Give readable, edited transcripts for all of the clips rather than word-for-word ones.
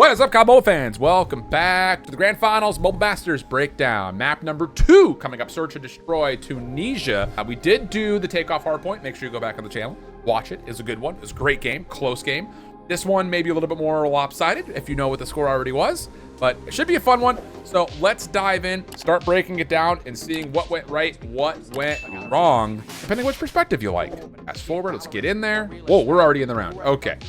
What is up, COD Mobile fans? Welcome back to the Grand Finals Mobile Masters Breakdown. Map number 2 coming up, Search and Destroy Tunisia. We did do the takeoff hardpoint. Make sure you go back on the channel. Watch it. It's a good one. It's a great game. Close game. This one may be a little bit more lopsided if you know what the score already was, but it should be a fun one. So let's dive in, start breaking it down and seeing what went right, what went wrong, depending which perspective you like. Fast forward, let's get in there. Whoa, we're already in the round. Okay.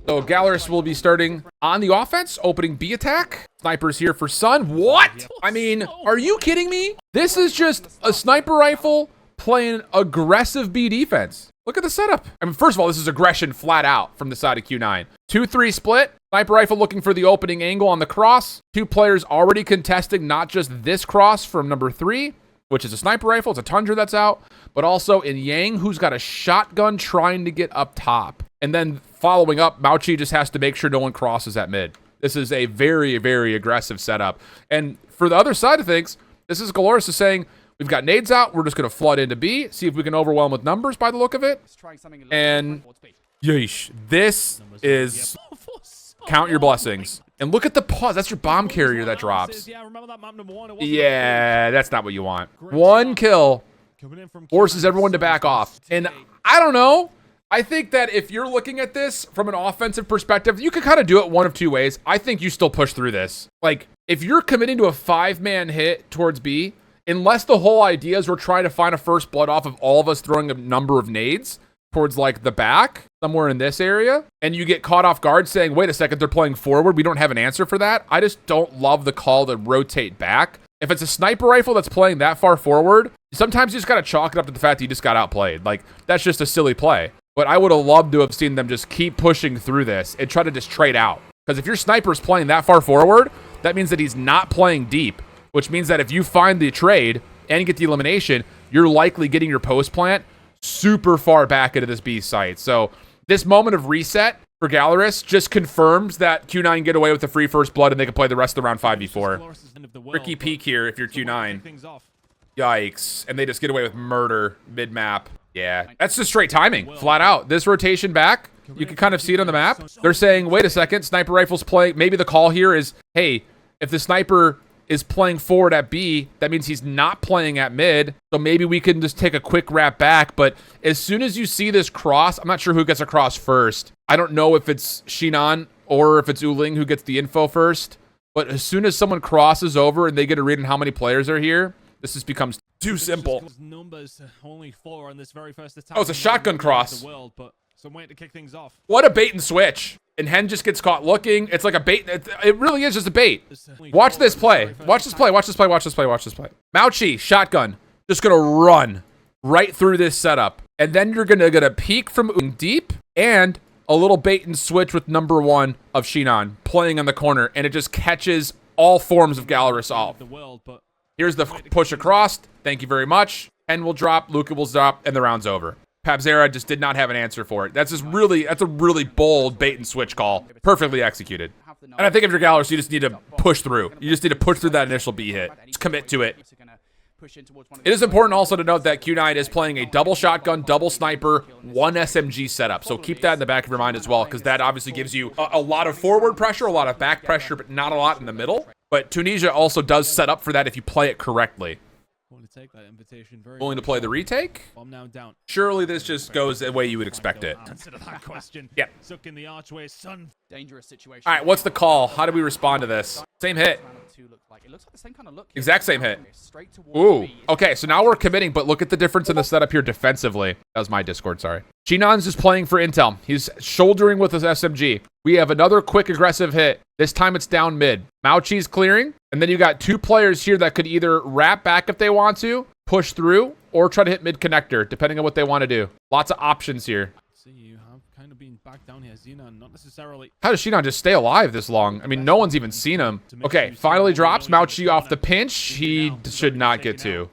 So Galorys will be starting on the offense, opening B attack. Snipers here for Sun. What? I mean, are you kidding me? This is just a sniper rifle playing aggressive B defense. Look at the setup. I mean, first of all, this is aggression flat out from the side of Q9. 2-3 split. Sniper rifle looking for the opening angle on the cross. Two players already contesting not just this cross from number 3, which is a sniper rifle. It's a Tundra that's out, but also in Yang, who's got a shotgun trying to get up top. And then following up, Mauchi just has to make sure no one crosses at mid. This is a very, very aggressive setup. And for the other side of things, this is Galorys is saying, we've got nades out. We're just going to flood into B, see if we can overwhelm with numbers by the look of it. And yeesh, this is count your blessings. And look at the pause. That's your bomb carrier that drops. Yeah, that's not what you want. One kill forces everyone to back off. And I don't know. I think that if you're looking at this from an offensive perspective, you could kind of do it one of two ways. I think you still push through this. Like, if you're committing to a 5-man hit towards B, unless the whole idea is we're trying to find a first blood off of all of us throwing a number of nades towards like the back, somewhere in this area, and you get caught off guard saying, wait a second, they're playing forward. We don't have an answer for that. I just don't love the call to rotate back. If it's a sniper rifle that's playing that far forward, sometimes you just got to chalk it up to the fact that you just got outplayed. Like, that's just a silly play. But I would have loved to have seen them just keep pushing through this and try to just trade out. Because if your sniper's playing that far forward, that means that he's not playing deep, which means that if you find the trade and you get the elimination, you're likely getting your post plant super far back into this B site. So this moment of reset for Galorys just confirms that Q9 can get away with the free first blood and they can play the rest of the round 5v4. Tricky peek here if you're Q9. Yikes. And they just get away with murder mid-map. Yeah, that's just straight timing, flat out. This rotation back, you can kind of see it on the map. They're saying, wait a second, sniper rifle's playing. Maybe the call here is, hey, if the sniper is playing forward at B, that means he's not playing at mid. So maybe we can just take a quick wrap back. But as soon as you see this cross, I'm not sure who gets across first. I don't know if it's Shinan or if it's Uling who gets the info first. But as soon as someone crosses over and they get a read on how many players are here, this just becomes too simple. Oh, it's a shotgun cross. What a bait and switch. And Hen just gets caught looking. It's like a bait. It really is just a bait. Watch this play. Watch this play. Watch this play. Watch this play. Watch this play. Mauchi, shotgun. Just going to run right through this setup. And then you're going to get a peek from deep and a little bait and switch with number 1 of Shinan playing on the corner. And it just catches all forms of Galorys off. Here's the push across. Thank you very much. Hen will drop, Luca will drop, and the round's over. Pabzera just did not have an answer for it. That's a really bold bait and switch call. Perfectly executed. And I think if you're Galorys, you just need to push through. You just need to push through that initial B hit. Just commit to it. It is important also to note that Q9 is playing a double shotgun, double sniper, 1 SMG setup. So keep that in the back of your mind as well, because that obviously gives you a lot of forward pressure, a lot of back pressure, but not a lot in the middle. But Tunisia also does set up for that if you play it correctly. Willing to play the retake? Surely this just goes the way you would expect it. Yeah. All right, what's the call? How do we respond to this? Same hit. Exact same hit. Ooh. Okay, so now we're committing, but look at the difference in the setup here defensively. That was my Discord, sorry. Shinan's just playing for intel. He's shouldering with his SMG. We have another quick aggressive hit. This time it's down mid. Mauchi's clearing, and then you got 2 players here that could either wrap back if they want to, push through, or try to hit mid connector, depending on what they want to do. Lots of options here. How does Shinan just stay alive this long? I mean, no one's even seen him. Okay, finally drops Mauchi off the pinch. He should not get to.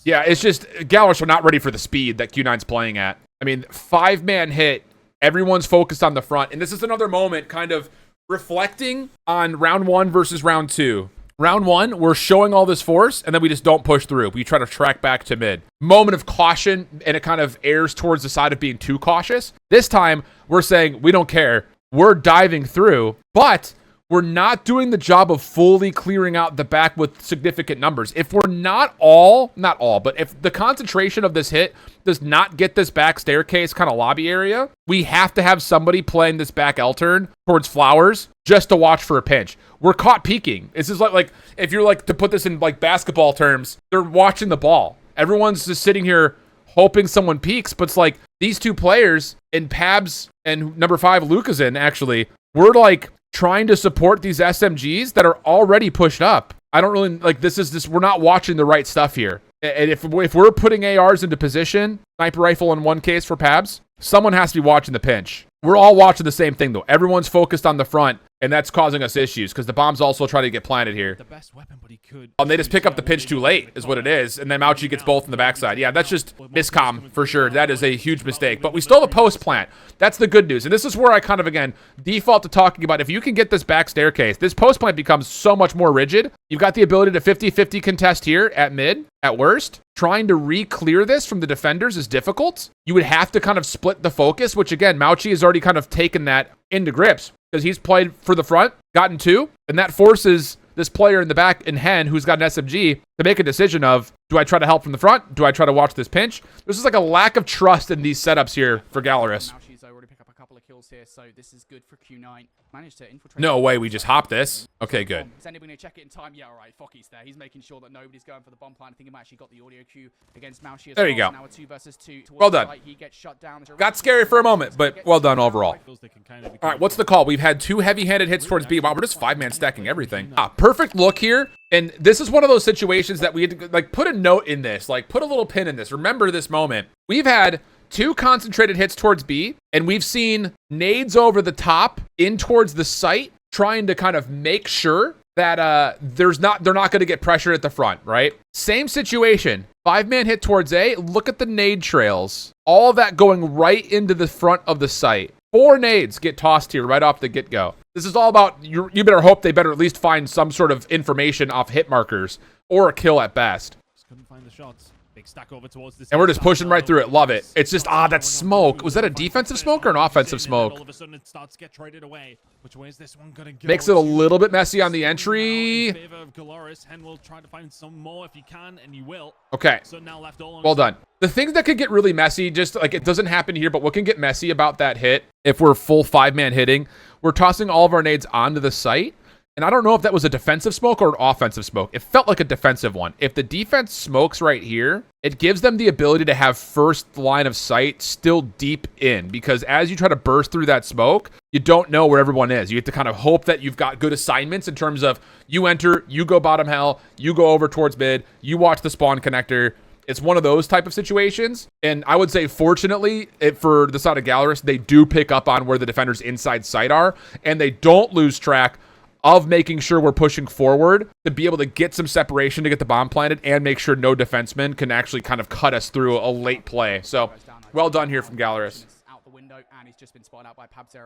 Yeah, it's just Galorys are not ready for the speed that Q9's playing at. I mean, 5-man hit. Everyone's focused on the front. And this is another moment kind of reflecting on round 1 versus round 2. Round 1, we're showing all this force, and then we just don't push through. We try to track back to mid. Moment of caution, and it kind of errs towards the side of being too cautious. This time, we're saying, we don't care. we're diving through, but we're not doing the job of fully clearing out the back with significant numbers. If we're not all, but if the concentration of this hit does not get this back staircase kind of lobby area, we have to have somebody playing this back L turn towards flowers just to watch for a pinch. We're caught peeking. This is like if you're like, to put this in like basketball terms, they're watching the ball. Everyone's just sitting here hoping someone peeks, but it's like these two players in Pabs and number 5 Lukazin, actually, we're like trying to support these SMGs that are already pushed up. I don't really like this. We're not watching the right stuff here. And if we're putting ARs into position, sniper rifle in one case for Pabs, someone has to be watching the pinch. We're all watching the same thing though. Everyone's focused on the front, and that's causing us issues because the bomb's also trying to get planted here. The best weapon, but he could. They just pick up the pinch too late is what it is, and then Mauchi gets both in the backside. Yeah, that's just miscomm for sure. That is a huge mistake, but we still have a post plant. That's the good news, and this is where I kind of, again, default to talking about if you can get this back staircase, this post plant becomes so much more rigid. You've got the ability to 50-50 contest here at mid, at worst. Trying to re-clear this from the defenders is difficult. You would have to kind of split the focus, which again, Mauchi has already kind of taken that into grips because he's played for the front, gotten 2, and that forces this player in the back in Hen, who's got an SMG, to make a decision of, do I try to help from the front? Do I try to watch this pinch? This is like a lack of trust in these setups here for Galorys. Already pick up a couple of kills here, so this is good for Q9. Managed to infiltrate. No way, we just hopped this. Okay, good. Is anybody going to check it in time? Yeah, all right. Focky's there. He's making sure that nobody's going for the bomb plant. I think he actually got the audio cue against Mauchi as there you go. Now a 2 versus 2. Well done. He gets shut down. Got scary for a moment, but well done overall. All right, what's the call? We've had 2 heavy-handed hits towards B. Wow, we're just 5-man stacking everything. Perfect look here. And this is one of those situations that we had to like put a note in this, like put a little pin in this. Remember this moment. We've had 2 concentrated hits towards B, and we've seen nades over the top in towards the site, trying to kind of make sure that they're not going to get pressured at the front, right? Same situation. 5-man hit towards A. Look at the nade trails. All of that going right into the front of the site. 4 nades get tossed here right off the get-go. This is all about, you better hope they better at least find some sort of information off hit markers or a kill at best. Just couldn't find the shots. Big stack over towards this, and we're just pushing right through it. Love it. It's just, that smoke. Was that a defensive smoke or an offensive smoke? All of a sudden it starts to get traded away. Which way is this one gonna go? Makes it a little bit messy on the entry. In favor of Galorys. Hen will try to find some more if he can, and he will. Okay. So now left all on well done. The things that could get really messy, just like it doesn't happen here, but what can get messy about that hit, if we're full 5-man hitting, we're tossing all of our nades onto the site. And I don't know if that was a defensive smoke or an offensive smoke. It felt like a defensive one. If the defense smokes right here, it gives them the ability to have first line of sight still deep in. Because as you try to burst through that smoke, you don't know where everyone is. You have to kind of hope that you've got good assignments in terms of you enter, you go bottom hell, you go over towards mid, you watch the spawn connector. It's one of those type of situations. And I would say, fortunately, for the side of Galorys, they do pick up on where the defenders inside sight are. And they don't lose track of making sure we're pushing forward to be able to get some separation to get the bomb planted and make sure no defenseman can actually kind of cut us through a late play. So, well done here from Galorys.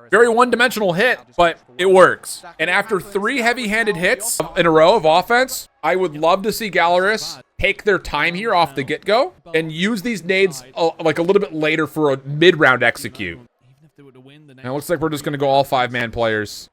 Very one-dimensional hit, but it works. And after 3 heavy-handed hits in a row of offense, I would love to see Galorys take their time here off the get-go and use these nades like a little bit later for a mid-round execute. And it looks like we're just going to go all 5-man players.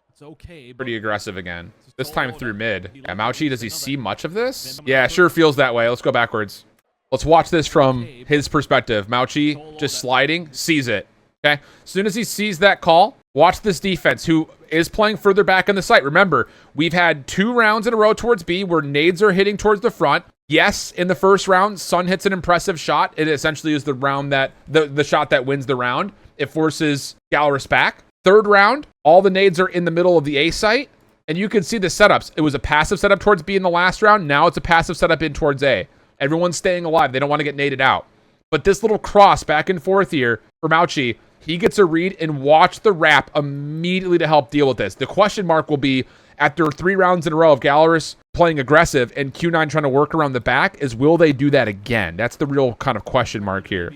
Pretty aggressive again. This time through mid. Yeah, Mauchi, does he see much of this? Yeah, sure feels that way. Let's go backwards. Let's watch this from his perspective. Mauchi just sliding, sees it. Okay, as soon as he sees that call, watch this defense, who is playing further back in the site. Remember, we've had 2 rounds in a row towards B where nades are hitting towards the front. Yes, in the first round, Sun hits an impressive shot. It essentially is the round that the shot that wins the round. It forces Galorys back. 3rd round, all the nades are in the middle of the A site, and you can see the setups. It was a passive setup towards B in the last round. Now it's a passive setup in towards A. Everyone's staying alive. They don't want to get naded out. But this little cross back and forth here for Mauchi, he gets a read and watch the wrap immediately to help deal with this. The question mark will be, after 3 rounds in a row of Galorys playing aggressive and Q9 trying to work around the back, is will they do that again? That's the real kind of question mark here.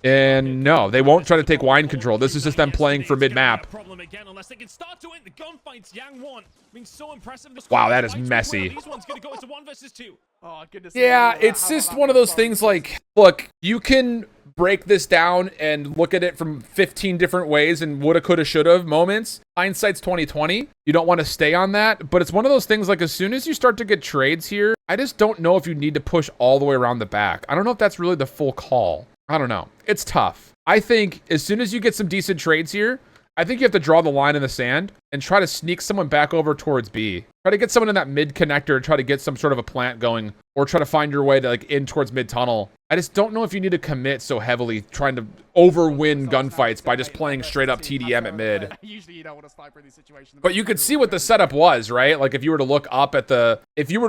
And no, they won't try to take wine control. This is just them playing for mid-map. Problem again, unless they can start to win the gunfights. Yang won, being so impressive. Wow, that is messy. These ones gonna go into 1 versus 2. Oh, goodness. Yeah, it's just one of those things like, look, you can break this down and look at it from 15 different ways and woulda, coulda, shoulda moments. Hindsight's 2020. You don't want to stay on that, but it's one of those things like as soon as you start to get trades here, I just don't know if you need to push all the way around the back. I don't know if that's really the full call. I don't know. It's tough. I think as soon as you get some decent trades here, I think you have to draw the line in the sand and try to sneak someone back over towards B. Try to get someone in that mid connector, try to get some sort of a plant going, or try to find your way to like in towards mid tunnel. I just don't know if you need to commit so heavily trying to overwin gunfights by just playing straight up TDM at mid. Usually you don't want to sniper in these situations. But you could see what the setup was, right? Like if you were to look up at if you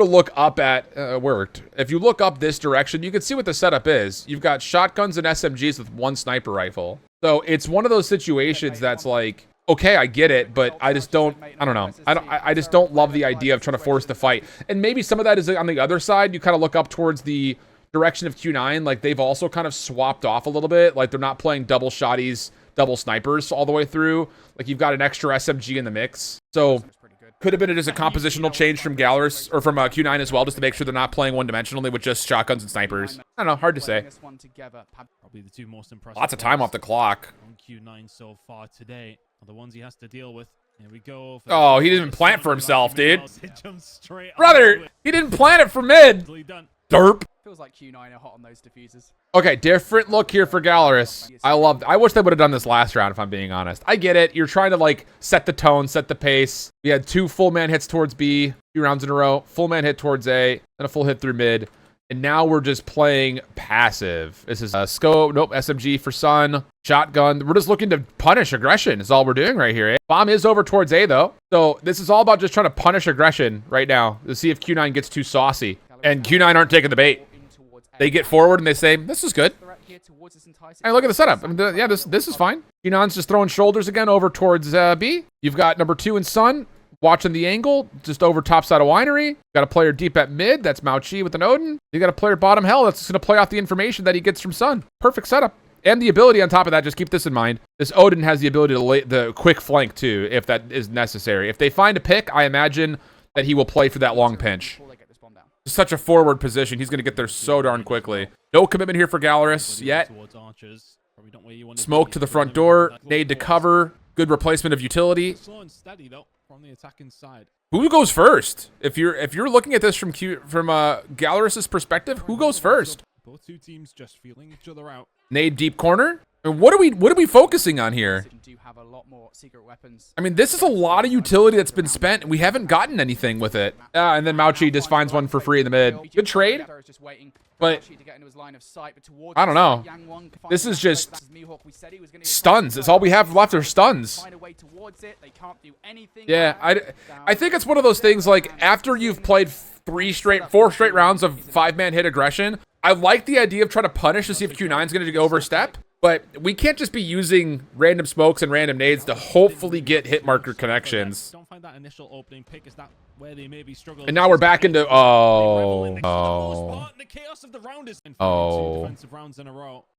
look up this direction, you could see what the setup is. You've got shotguns and SMGs with one sniper rifle. So it's one of those situations that's like, okay, I get it, but I just don't, I don't know. I just don't love the idea of trying to force the fight. And maybe some of that is on the other side. You kind of look up towards the direction of Q9. Like they've also kind of swapped off a little bit. Like they're not playing double shotties, double snipers all the way through. Like you've got an extra SMG in the mix. So could have been just a compositional change from Galorys or from Q9 as well, just to make sure they're not playing one-dimensionally with just shotguns and snipers. I don't know, hard to say. Probably the two most impressive. Lots of time off the clock. On Q9 so far today are the ones he has to deal with. Here we go. Oh, he didn't even plant for himself, dude. Brother, he didn't plant it for mid. Derp. Feels like Q9 are hot on those diffusers. Okay, different look here for Galorys. I wish they would have done this last round, if I'm being honest. I get it. You're trying to, like, set the tone, set the pace. We had 2 full man hits towards B, 2 rounds in a row. Full man hit towards A, then a full hit through mid. And now we're just playing passive. This is a scope. Nope, SMG for Sun. Shotgun. We're just looking to punish aggression is all we're doing right here. Eh? Bomb is over towards A, though. So this is all about just trying to punish aggression right now to see if Q9 gets too saucy. And Q9 aren't taking the bait. They get forward and they say, this is good. Hey, look at the setup. I mean, yeah, this is fine. Q9's just throwing shoulders again over towards B. You've got number 2 in Sun. Watching the angle, just over top side of Winery. Got a player deep at mid. That's Mao Chi with an Odin. You got a player bottom hell that's just going to play off the information that he gets from Sun. Perfect setup. And the ability on top of that, just keep this in mind. This Odin has the ability to lay the quick flank too, if that is necessary. If they find a pick, I imagine that he will play for that long pinch. Such a forward position. He's going to get there so darn quickly. No commitment here for Galorys yet. Smoke to the front door. Nade to cover. Good replacement of utility. Slow and steady though from the attacking side. Who goes first? If you're looking at this from Galorys' perspective, who goes first? Both two teams just feeling each other out. Nade deep corner. And what are we focusing on here? I mean, this is a lot of utility that's been spent. We haven't gotten anything with it. And then Mao Chi just finds one for free in the mid. Good trade. But I don't know. This is just stuns. It's all we have left are stuns. Yeah, I think it's one of those things like after you've played 4 straight rounds of 5-man hit aggression, I like the idea of trying to punish to see if Q9's going to overstep. But we can't just be using random smokes and random nades to hopefully get hit marker connections. Don't find that initial opening pick. Is that where they maybe struggle? And now we're back into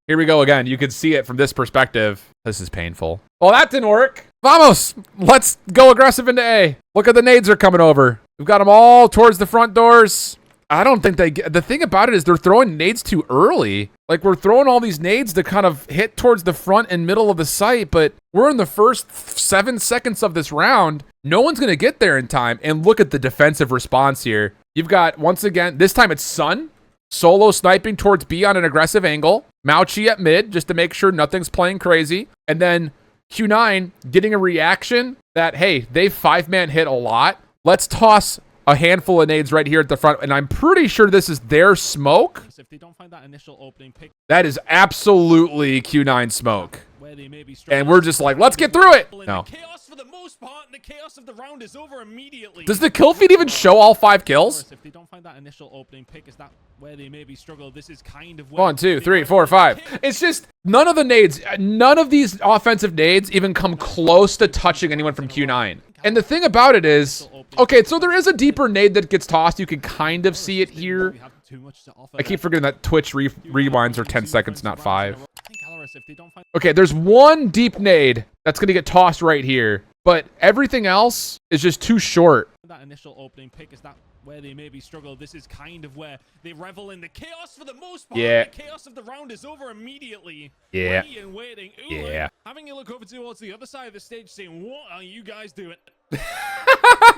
Here we go again. You can see it from this perspective. This is painful. Well, that didn't work. Vamos! Let's go aggressive into A. Look at the nades are coming over. We've got them all towards the front doors. I don't think they get... The thing about it is they're throwing nades too early. Like, we're throwing all these nades to kind of hit towards the front and middle of the site, but we're in the first 7 seconds of this round. No one's going to get there in time. And look at the defensive response here. You've got, once again, this time it's Sun. Solo sniping towards B on an aggressive angle. Mao Chi at mid, just to make sure nothing's playing crazy. And then Q9 getting a reaction that, hey, they've 5-man hit a lot. Let's toss a handful of nades right here at the front, and I'm pretty sure this is their smoke. If they don't find that initial opening pick, that is absolutely Q9 smoke. And we're just like, let's get through it. No. Chaos for the most part, and the chaos of the round is over immediately. Does the kill feed even show all 5 kills? If they don't find that initial opening pick, is that where they maybe struggle? This is kind of 1, 2, 3, 4, 5. It's just none of the nades, none of these offensive nades even come close to touching anyone from Q9. And the thing about it is, okay, so there is a deeper nade that gets tossed. You can kind of see it here. I keep forgetting that Twitch rewinds are 10 seconds, not 5. Galorys, if they don't find Okay, there's one deep nade that's going to get tossed right here, but everything else is just too short. that initial opening pick, is that where they maybe struggle? This is kind of where they revel in the chaos for the most part. Yeah. The chaos of the round is over immediately. Yeah. Ready and waiting. Ooh, Yeah. Having a look over towards the other side of the stage saying, what are you guys doing?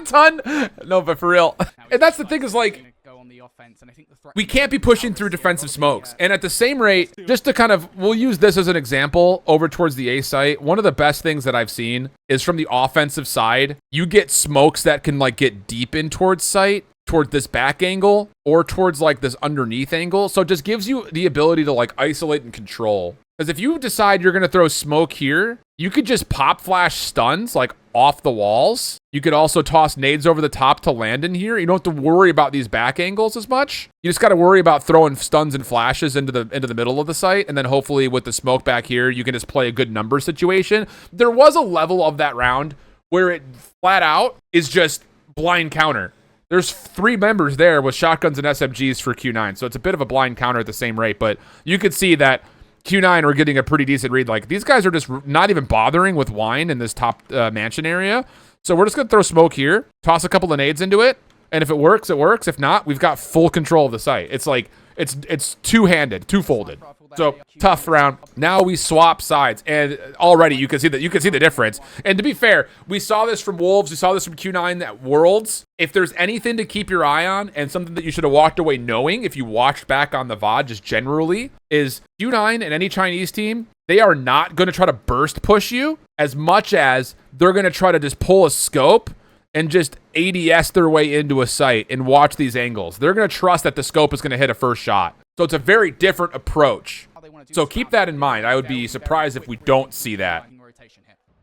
Ton. No, but for real. And that's the thing is, like, Go on the offense, and I think the threat we can't be pushing through defensive smokes. And at the same rate, just to kind of, we'll use this as an example over towards the A site. One of the best things that I've seen is from the offensive side, you get smokes that can like get deep in towards site, toward this back angle, or towards like this underneath angle. So it just gives you the ability to like isolate and control. Because if you decide you're going to throw smoke here, you could just pop flash stuns like off the walls. You could also toss nades over the top to land in here. You don't have to worry about these back angles as much. You just got to worry about throwing stuns and flashes into the middle of the site. And then hopefully with the smoke back here, you can just play a good number situation. There was a level of that round where it flat out is just blind counter. There's 3 members there with shotguns and SMGs for Q9. So it's a bit of a blind counter at the same rate. But you could see that Q9 are getting a pretty decent read. Like, these guys are just not even bothering with wine in this top mansion area. So we're just going to throw smoke here, toss a couple of nades into it, and if it works, it works. If not, we've got full control of the site. It's like, it's two-handed, two-folded. So tough round. Now we swap sides, and already you can see the difference. And to be fair, we saw this from Wolves, we saw this from Q9 at Worlds. If there's anything to keep your eye on, and something that you should have walked away knowing if you watched back on the VOD just generally, is Q9 and any Chinese team, they are not going to try to burst push you as much as they're going to try to just pull a scope and just ADS their way into a site and watch these angles. They're going to trust that the scope is going to hit a first shot. So it's a very different approach. So keep that in mind. I would be surprised if we don't see that.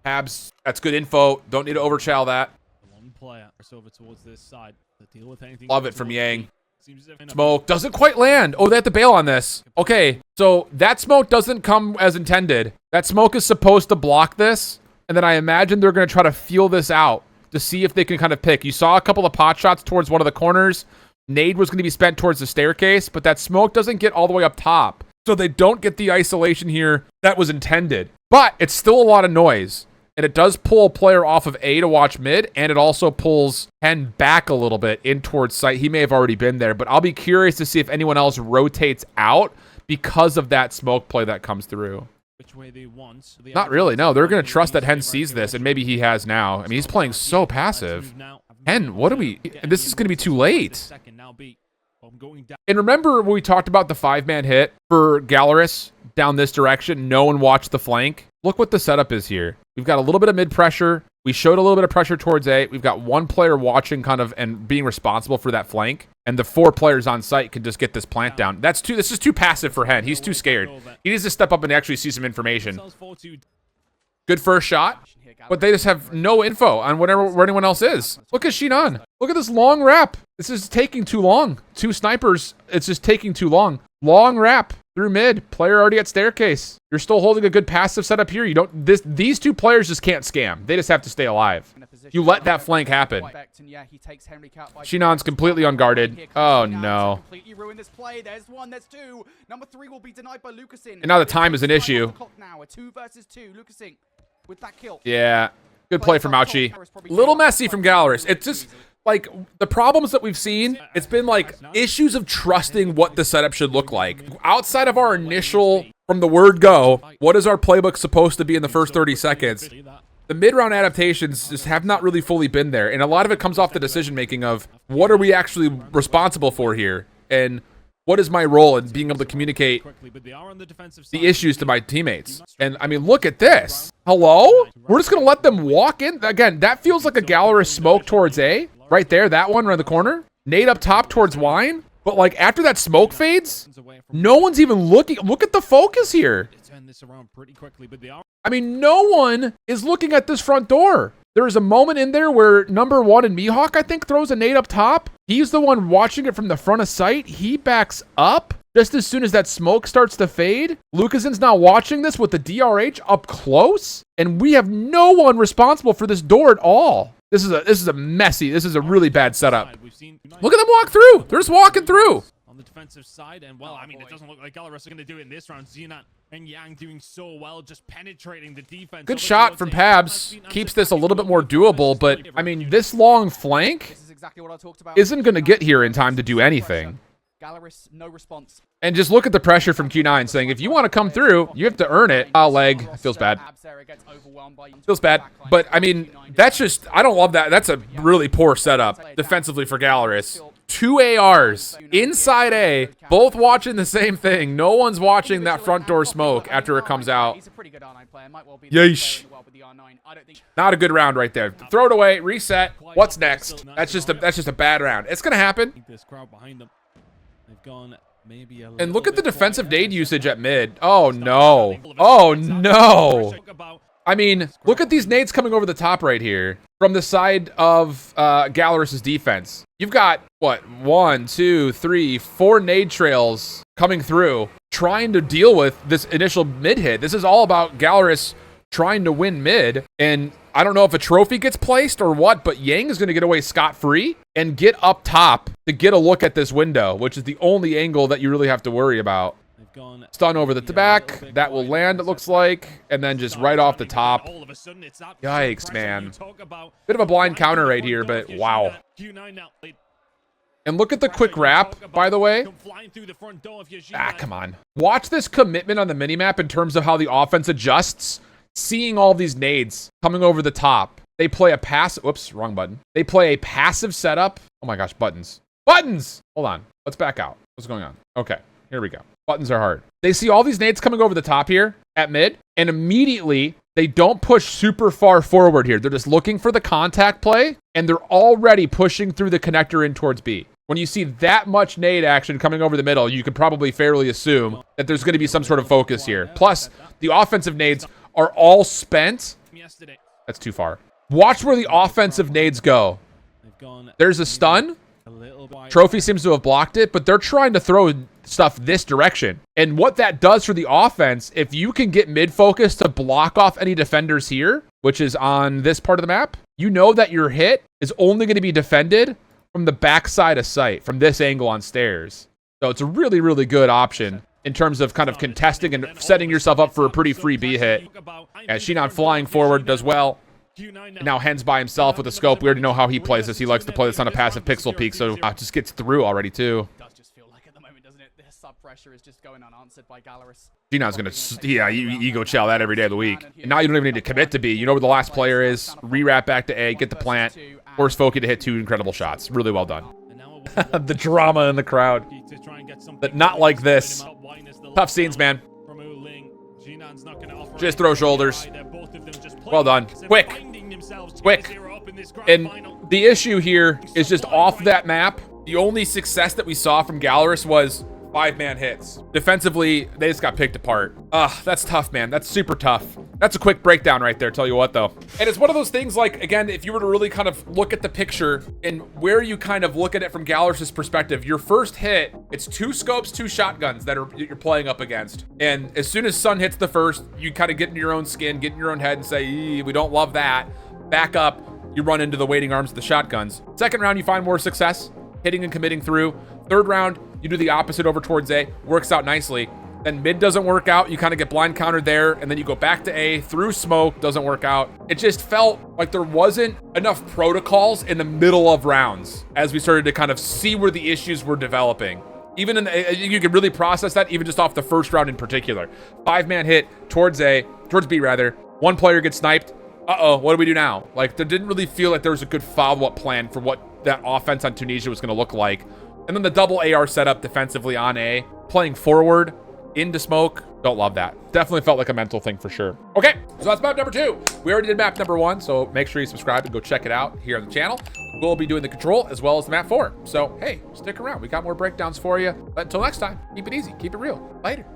Habs, that's good info. Don't need to overchow that. One player over towards this side to deal with anything. Love it from Yang. Smoke doesn't quite land. Oh, they have to bail on this. Okay, so that smoke doesn't come as intended. That smoke is supposed to block this, and then I imagine they're going to try to feel this out to see if they can kind of pick. You saw a couple of pot shots towards one of the corners. Nade was going to be spent towards the staircase, but that smoke doesn't get all the way up top. So they don't get the isolation here that was intended. But it's still a lot of noise. And it does pull a player off of A to watch mid, and it also pulls Hen back a little bit in towards site. He may have already been there, but I'll be curious to see if anyone else rotates out because of that smoke play that comes through. Which way they want. Not really, no. They're going to trust that Hen sees this, and maybe he has now. I mean, he's playing so passive. Hen, what do we... This is going to be too late. And remember when we talked about the 5-man hit for Galorys down this direction? No one watched the flank. Look what the setup is here. We've got a little bit of mid pressure. We showed a little bit of pressure towards A. We've got one player watching kind of and being responsible for that flank. And the 4 players on site can just get this plant down. This is too passive for Hen. He's too scared. He needs to step up and actually see some information. Good first shot, but they just have no info on where anyone else is. Look at Shinan. Look at this long wrap. This is taking too long. 2 snipers. It's just taking too long. Long wrap through mid. Player already at staircase. You're still holding a good passive setup here. You don't. These 2 players just can't scam. They just have to stay alive. You let that flank happen. Shinan's completely unguarded. Oh no. Completely ruined this play. There's 1. There's 2. Number 3 will be denied by Lucasin. And now the time is an issue. Now a 2 versus 2. Lucasin with that kill. Yeah. Good play from Mauchi. Little messy from Galorys. It's just like the problems that we've seen. It's been like issues of trusting what the setup should look like. Outside of our initial, from the word go, what is our playbook supposed to be in the first 30 seconds? The mid-round adaptations just have not really fully been there. And a lot of it comes off the decision-making of what are we actually responsible for here? And what is my role in being able to communicate the issues to my teammates? And I mean, look at this. Hello? We're just going to let them walk in. Again, that feels like a Galorys smoke towards A. Right there, that one around the corner. Nade up top towards Wine. But like after that smoke fades, no one's even looking. Look at the focus here. I mean, no one is looking at this front door. There is a moment in there where number 1 and Mihawk, I think, throws a nade up top. He's the one watching it from the front of sight. He backs up just as soon as that smoke starts to fade. Lucasin's now watching this with the DRH up close, and we have no one responsible for this door at all. This is a messy. This is a really bad setup. Look at them walk through. They're just walking through. the defensive side. And, well, Oh, I mean, boy. it doesn't look like Galorys are going to do it in this round. Xenon and Yang doing so well, just penetrating the defense. Good shot from Pabs. Keeps this a little bit more doable, but, I mean, this long flank This is exactly what I talked about. isn't going to get here in time to do anything. Galorys, no response. And just look at the pressure from Q9 saying, if you want to come through, you have to earn it. Leg. Feels bad. Feels bad. But, I mean, that's just, I don't love that. That's a really poor setup defensively for Galorys. 2 ARs inside A, both watching the same thing. No one's watching that front door smoke after it comes out. Yeesh. Not a good round right there. Throw it away, reset. What's next? That's just a bad round. It's gonna happen. This crowd behind them. They've gone maybe a And look at the little bit defensive quiet. at mid at mid. Oh no. Oh no. I mean, look at these nades coming over the top right here from the side of Galorys' defense. You've got, what, 1, 2, 3, 4 nade trails coming through, trying to deal with this initial mid hit. This is all about Galorys trying to win mid, and I don't know if a trophy gets placed or what, but Yang is going to get away scot-free and get up top to get a look at this window, which is the only angle that you really have to worry about. Stun over the back. That will land, it looks like. And then just right off the top. Yikes, man. Bit of a blind counter right here, but wow. And look at the quick wrap, by the way. Ah, come on. Watch this commitment on the minimap in terms of how the offense adjusts. Seeing all these nades coming over the top. They play a passive... Whoops, wrong button. They play a passive setup. Oh my gosh, buttons. Buttons! Hold on. Let's back out. What's going on? Okay, here we go. Buttons are hard. They see all these nades coming over the top here at mid, and immediately they don't push super far forward here. They're just looking for the contact play, and they're already pushing through the connector in towards B. When you see that much nade action coming over the middle, you can probably fairly assume that there's going to be some sort of focus here. Plus, the offensive nades are all spent. That's too far. Watch where the offensive nades go. There's a stun. Trophy seems to have blocked it, but they're trying to throw stuff this direction. And what that does for the offense, if you can get mid-focus to block off any defenders here, which is on this part of the map, you know that your hit is only going to be defended from the backside of sight, from this angle on stairs. So it's a really, really good option in terms of kind of contesting and setting yourself up for a pretty free B hit. As Xenon flying forward does well. And now Hens by himself with a scope. We already know how he plays this. He likes to play this on a passive pixel peek, so it just gets through already too. It does just feel like at the moment, doesn't it? The sub pressure is just going unanswered by Galorys. Xenon's gonna, yeah, you go chow that every day of the week. And now you don't even need to commit to B. You know where the last player is. Re-wrap back to A, get the plant, force Foki to hit 2 incredible shots. Really well done. The drama in the crowd. But not like this. Tough scenes, man. Just throw shoulders. Well done. Quick. Quick. And the issue here is just off that map, the only success that we saw from Galorys was 5-man hits. Defensively, they just got picked apart. That's tough, man. That's super tough. That's a quick breakdown right there, tell you what, though. And it's one of those things, like, again, if you were to really kind of look at the picture and where you kind of look at it from Galorys' perspective, your first hit, it's 2 scopes, 2 shotguns that you're playing up against. And as soon as Sun hits the first, you kind of get in your own skin, get in your own head and say, we don't love that. Back up, you run into the waiting arms of the shotguns. Second round, you find more success, hitting and committing through. Third round, you do the opposite over towards A, works out nicely. Then mid doesn't work out, you kind of get blind countered there, and then you go back to A, through smoke, doesn't work out. It just felt like there wasn't enough protocols in the middle of rounds as we started to kind of see where the issues were developing. Even in the, you could really process that even just off the first round in particular. 5-man hit towards B rather. 1 player gets sniped. What do we do now? Like, there didn't really feel like there was a good follow-up plan for what that offense on Tunisia was going to look like. And then the double AR setup defensively on A, playing forward into smoke. Don't love that. Definitely felt like a mental thing for sure. Okay, so that's map number 2. We already did map number 1, so make sure you subscribe and go check it out here on the channel. We'll be doing the control as well as the map 4. So, hey, stick around. We got more breakdowns for you. But until next time, keep it easy, keep it real. Later.